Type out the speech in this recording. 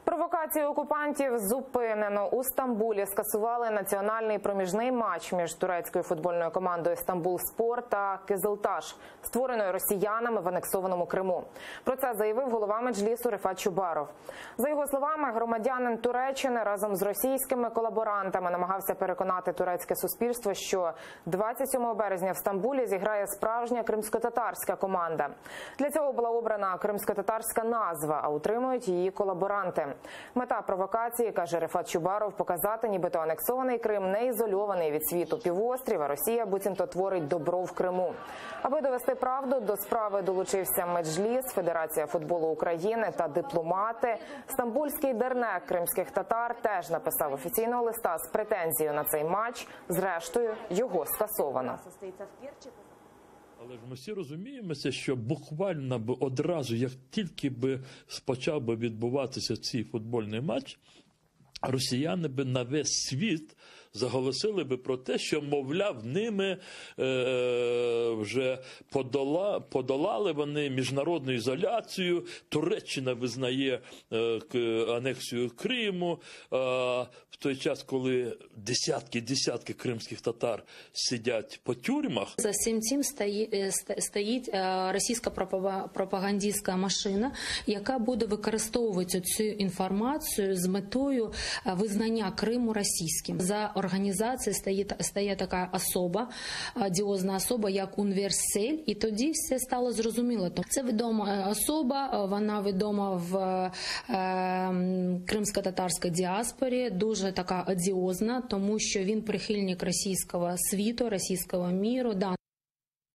Провокації окупантів зупинено. У Стамбулі скасували національний проміжний матч між турецькою футбольною командою «Стамбулспор» та «Кизилташ», створеною росіянами в анексованому Криму. Про це заявив голова Меджлісу Рефат Чубаров. За його словами, громадянин Туреччини разом з російськими колаборантами намагався переконати турецьке суспільство, що 27 березня в Стамбулі зіграє справжня кримсько-татарська команда. Для цього була обрана кримсько-татарська назва, а утримують її колаборанти. Мета провокації, каже Рефат Чубаров, показати, нібито анексований Крим не ізольований від світу півострів, а Росія буцімто творить добро в Криму. Аби довести правду, до справи долучився Меджліс, Федерація футболу України та дипломати. Стамбульський дернек кримських татар теж написав офіційного листа з претензією на цей матч. Зрештою, його скасовано. Але ж ми всі розуміємо, що буквально одразу, як тільки почав відбуватися цей футбольний матч, росіяни на весь світ заголосили про те, що, мовляв, ними вже подолали вони міжнародну ізоляцію, Туреччина визнає анексію Криму, в той час, коли десятки кримських татар сидять по тюрмах. За всім цим стоїть російська пропагандистська машина, яка буде використовувати цю інформацію з метою визнання Криму російським. За організацією стоїть така особа, одіозна особа, як Універсель, і тоді все стало зрозуміло. Це відома особа, вона відома в кримсько-татарській діаспорі, дуже така одіозна, тому що він прихильник російського світу, російського міру.